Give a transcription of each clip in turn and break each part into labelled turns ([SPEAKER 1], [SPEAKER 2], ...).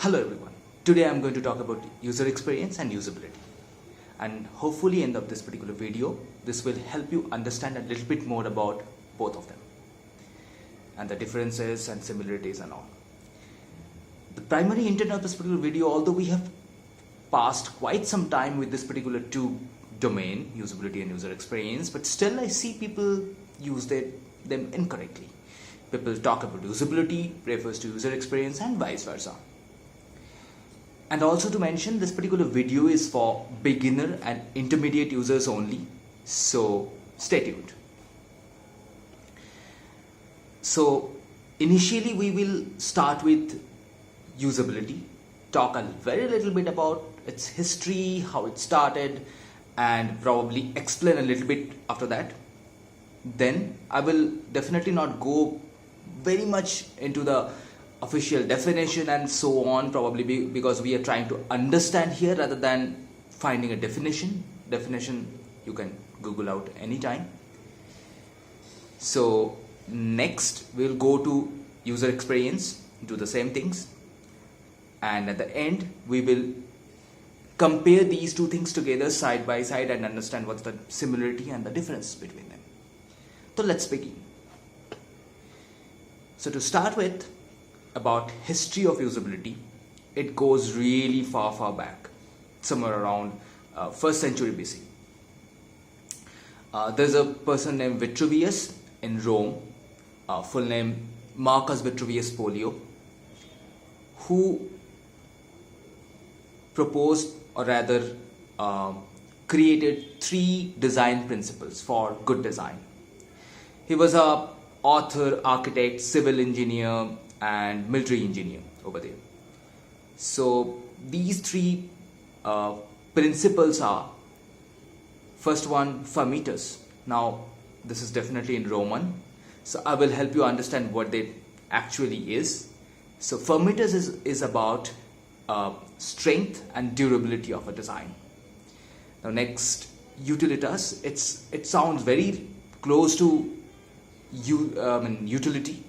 [SPEAKER 1] Hello everyone. Today I'm going to talk about user experience and usability. And hopefully end of this particular video, this will help you understand a little bit more about both of them and the differences and similarities and all. The primary intent of this particular video, although we have passed quite some time with this particular two domain, usability and user experience, but still I see people use them incorrectly. People talk about usability, refers to user experience and vice versa. And also to mention, this particular video is for beginner and intermediate users only, so stay tuned. So initially we will start with usability, talk a very little bit about its history, how it started, and probably explain a little bit after that. Then I will definitely not go very much into the official definition and so on, probably because we are trying to understand here rather than finding a definition. Definition you can Google out anytime. So next we'll go to user experience, do the same things, and at the end we will compare these two things together side by side and understand what's the similarity and the difference between them. So let's begin. So to start with, about history of usability, it goes really far back, somewhere around 1st century BC. There's a person named Vitruvius in Rome, full name Marcus Vitruvius Polio, who proposed, or rather created 3 design principles for good design. He was a author, architect, civil engineer and military engineer over there. So these 3 principles are, first one, firmitas. Now this is definitely in Roman, so I will help you understand what they actually is. So firmitas is about strength and durability of a design. Now next, utilitas. It sounds very close to utility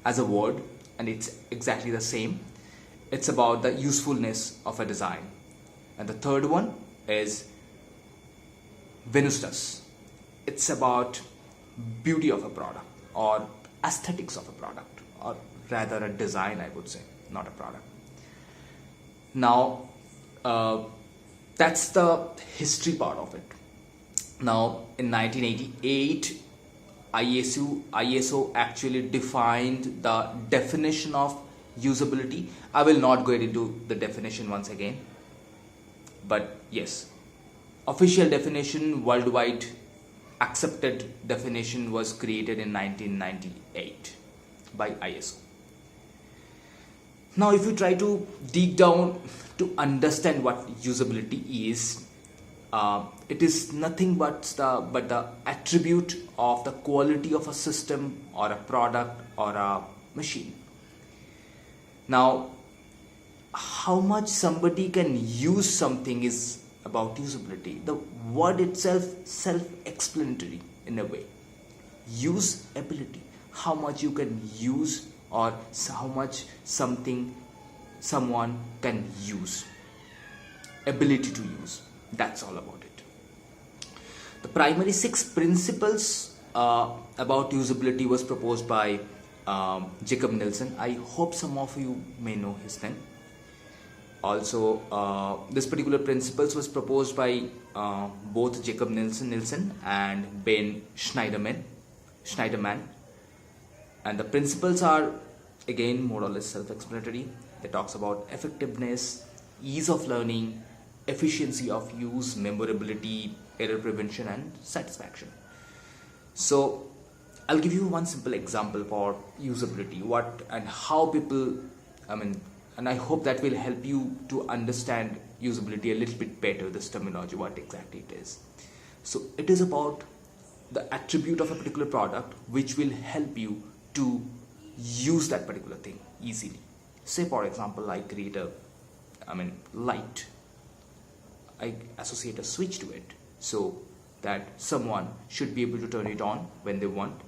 [SPEAKER 1] as a word, and it's exactly the same. It's about the usefulness of a design. And the third one is venustas. It's about beauty of a product or aesthetics of a product, or rather a design, I would say, not a product. Now that's the history part of it. Now in 1988, ISO actually defined the definition of usability. I will not go into the definition once again, but yes, official definition, worldwide accepted definition was created in 1998 by ISO. Now if you try to dig down to understand what usability is, it is nothing but the attribute of the quality of a system or a product or a machine. Now, how much somebody can use something is about usability. The word itself self-explanatory in a way. Usability, how much you can use or how much someone can use. Ability to use. That's all about it. The primary 6 principles about usability was proposed by Jacob Nielsen. I hope some of you may know his name. Also, this particular principles was proposed by both Jacob Nielsen and Ben Schneiderman. And the principles are again more or less self-explanatory. They talks about effectiveness, ease of learning, efficiency of use, memorability, error prevention and satisfaction. So I'll give you one simple example for usability, what and how people, and I hope that will help you to understand usability a little bit better, this terminology, what exactly it is. So it is about the attribute of a particular product which will help you to use that particular thing easily. Say for example, I create a light. I associate a switch to it so that someone should be able to turn it on when they want,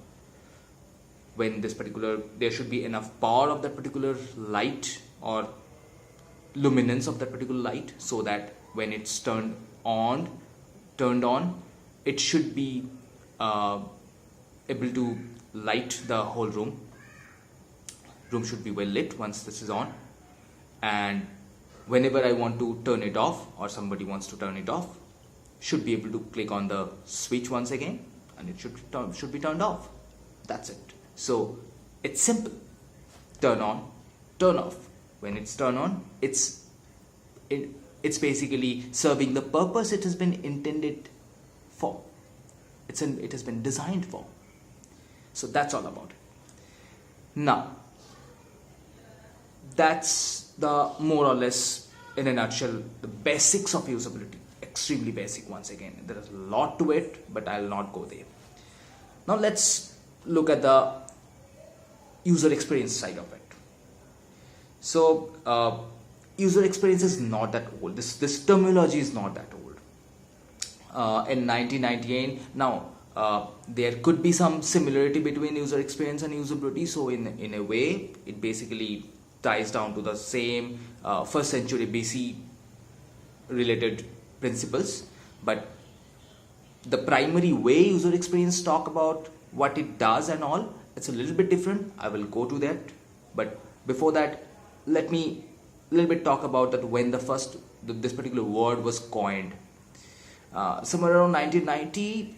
[SPEAKER 1] when there should be enough power of that particular light or luminance of that particular light, so that when it's turned on, it should be able to light the whole room. Room should be well lit once this is on, and whenever I want to turn it off or somebody wants to turn it off, should be able to click on the switch once again and it should be turned off. That's it. So it's simple. Turn on, turn off. When it's turn on, it's basically serving the purpose it has been intended for. It has been designed for. So that's all about it. Now, that's the more or less, in a nutshell, the basics of usability. Extremely basic once again. There is a lot to it, but I'll not go there. Now let's look at the user experience side of it. So user experience is not that old. This terminology is not that old. In 1998, now there could be some similarity between user experience and usability. So in a way, it basically ties down to the same first century BC related principles, but the primary way user experience talk about what it does and all, it's a little bit different. I will go to that, but before that, let me a little bit talk about that when this particular word was coined. Somewhere around 1990,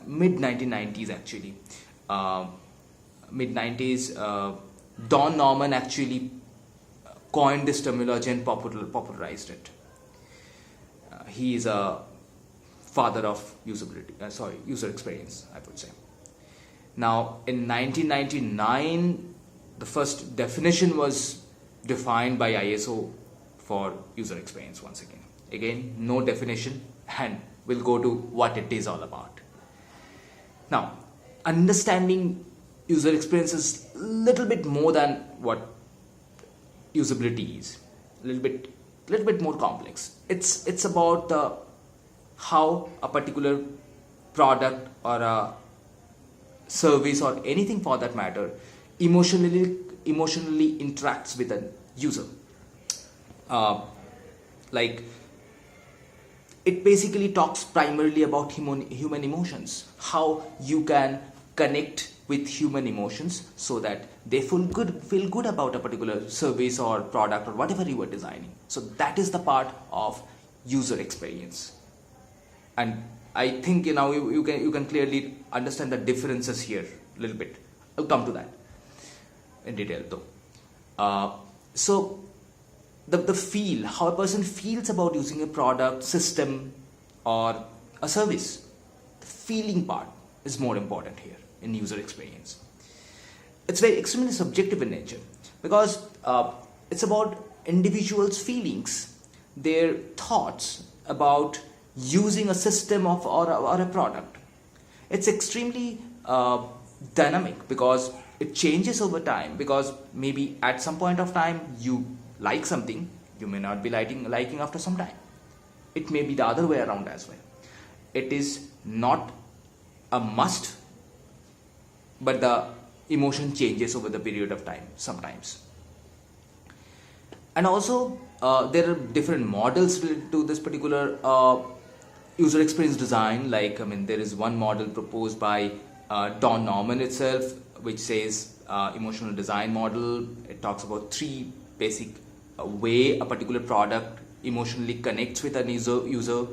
[SPEAKER 1] mid 1990s actually, mid 90s, Don Norman actually coined this terminology and popularized it. He is a father of user experience, I would say. Now, in 1999, the first definition was defined by ISO for user experience once again. Again, no definition, and we'll go to what it is all about. Now, understanding user experience is a little bit more than what usability is. A little bit more complex. It's about how a particular product or a service or anything for that matter emotionally interacts with a user. Like, it basically talks primarily about human emotions, how you can connect with human emotions so that they feel good about a particular service or product or whatever you are designing. So that is the part of user experience, and I think you can clearly understand the differences here a little bit. I'll come to that in detail though. So the feel, how a person feels about using a product, system, or a service, the feeling part is more important here in user experience. It's very extremely subjective in nature, because it's about individuals' feelings, their thoughts about using a system or a product. It's extremely dynamic because it changes over time, because maybe at some point of time you like something, you may not be liking after some time. It may be the other way around as well. It is not a must, but the emotion changes over the period of time sometimes. And also there are different models related to this particular user experience design. Like, there is one model proposed by Don Norman itself, which says emotional design model. It talks about three basic way a particular product emotionally connects with an user.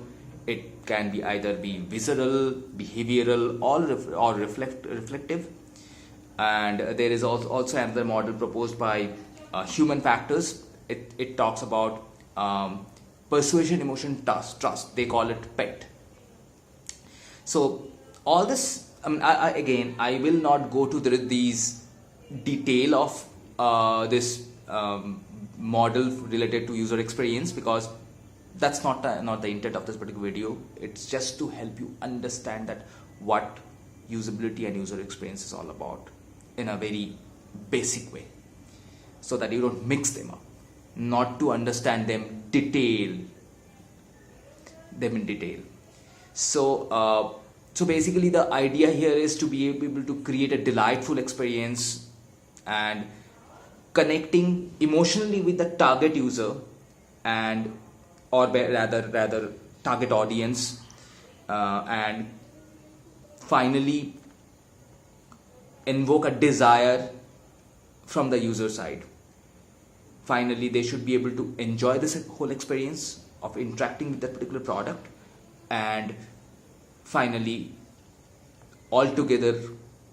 [SPEAKER 1] It can be either be visceral, behavioral, or reflective. And there is also another model proposed by human factors. It talks about persuasion, emotion, trust. They call it PET. So all this, I will not go to these detail of this model related to user experience, because that's not the intent of this particular video. It's just to help you understand that what usability and user experience is all about in a very basic way, so that you don't mix them up, not to understand them in detail. So basically the idea here is to be able to create a delightful experience and connecting emotionally with the target user, and or rather target audience, and finally invoke a desire from the user side. Finally, they should be able to enjoy this whole experience of interacting with that particular product, and finally all together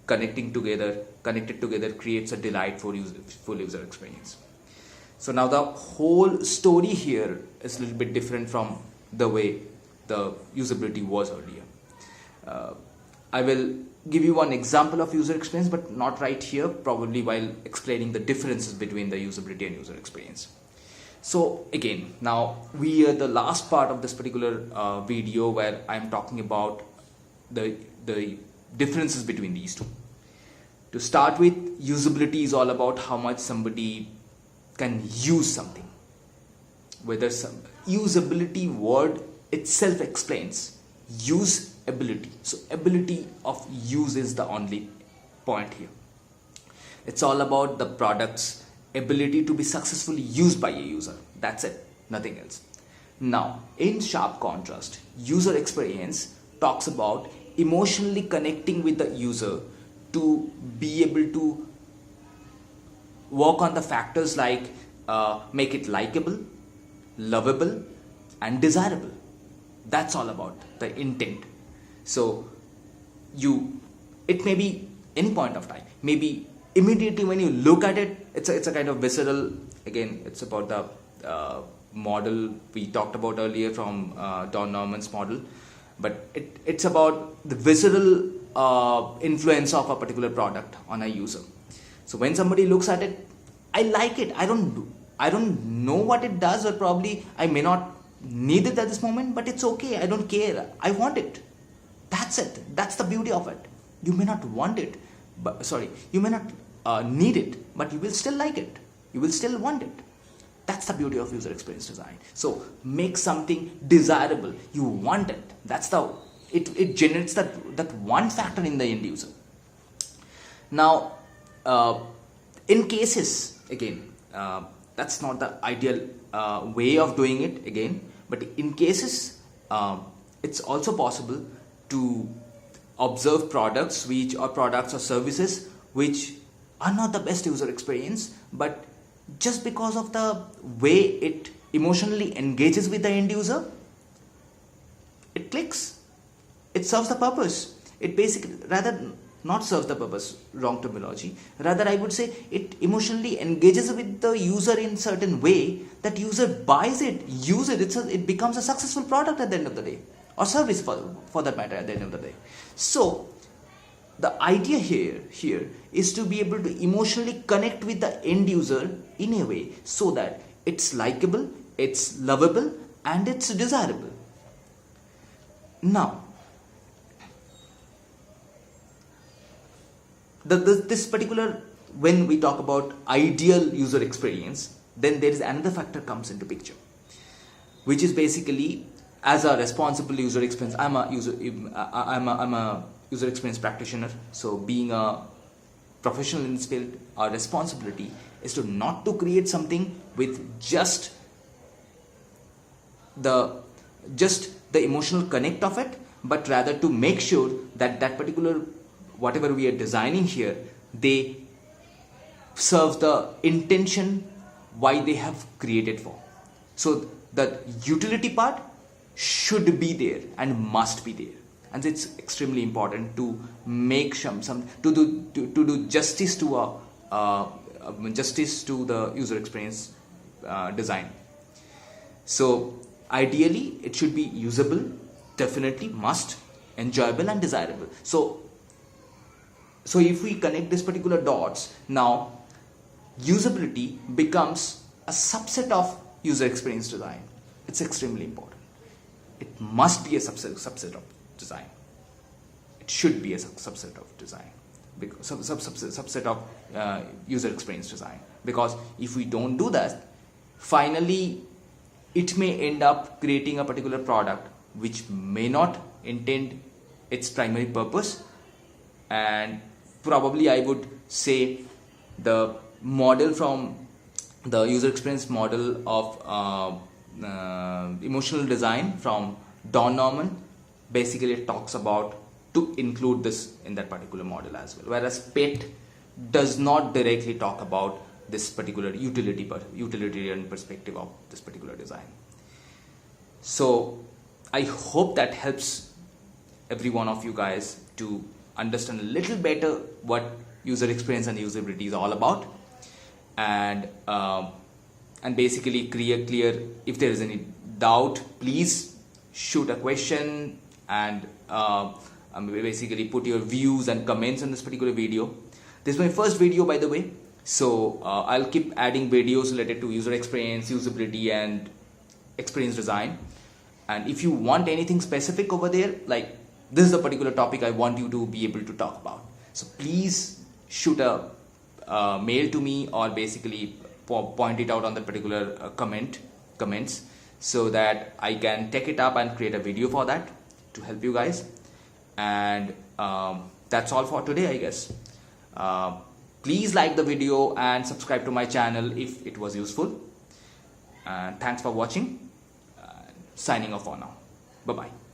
[SPEAKER 1] connected together creates a delightful user experience. So now the whole story here is a little bit different from the way the usability was earlier. I will give you one example of user experience, but not right here, probably while explaining the differences between the usability and user experience. So again, now we are the last part of this particular video where I'm talking about the differences between these two. To start with, usability is all about how much somebody can use something. Whether some usability word itself explains usability. So ability of use is the only point here. It's all about the product's ability to be successfully used by a user. That's it, nothing else. Now, in sharp contrast, user experience talks about emotionally connecting with the user to be able to work on the factors like make it likable, lovable, and desirable. That's all about the intent. So it may be any point of time, maybe immediately when you look at it, it's a kind of visceral. Again, it's about the model we talked about earlier from Don Norman's model, but it's about the visceral influence of a particular product on a user. So when somebody looks at it, I like it. I don't know what it does, or probably I may not need it at this moment, but it's okay. I don't care. I want it. That's it. That's the beauty of it. You may not want it, you may not need it, but you will still like it. You will still want it. That's the beauty of user experience design. So make something desirable. You want it. It generates that one factor in the end user. Now, in cases, again, that's not the ideal way of doing it again, but in cases, it's also possible to observe products or services which are not the best user experience, but just because of the way it emotionally engages with the end user, it clicks. It serves the purpose. It basically, rather not serves the purpose, wrong terminology. Rather, I would say it emotionally engages with the user in certain way that user buys it, uses it, it becomes a successful product at the end of the day, or service for that matter at the end of the day. So the idea here is to be able to emotionally connect with the end user in a way so that it's likable, it's lovable, and it's desirable. Now, this particular, when we talk about ideal user experience, then there is another factor comes into picture, which is basically, as a responsible user experience, I'm a user experience practitioner. So being a professional in this field, our responsibility is to not to create something with just the emotional connect of it, but rather to make sure that particular whatever we are designing here, they serve the intention why they have created for. So the utility part should be there and must be there, and it's extremely important to make to do justice to the user experience design. So ideally, it should be usable, definitely must, enjoyable, and desirable. So if we connect these particular dots, now usability becomes a subset of user experience design. It's extremely important. It must be a subset of design. It should be a subset of design, because subset of user experience design. Because if we don't do that, finally it may end up creating a particular product which may not intend its primary purpose, and probably I would say the model from the user experience model of emotional design from Don Norman. Basically it talks about to include this in that particular model as well, whereas PET does not directly talk about this particular utilitarian perspective of this particular design. So I hope that helps every one of you guys to understand a little better what user experience and usability is all about, and basically clear if there is any doubt, please shoot a question and basically put your views and comments on this particular video. This is my first video, by the way, so I'll keep adding videos related to user experience, usability and experience design. And if you want anything specific over there, like this is a particular topic I want you to be able to talk about, so please shoot a mail to me, or basically point it out on the particular comments, so that I can take it up and create a video for that to help you guys. And that's all for today, I guess. Please like the video and subscribe to my channel if it was useful. And thanks for watching. Signing off for now. Bye bye.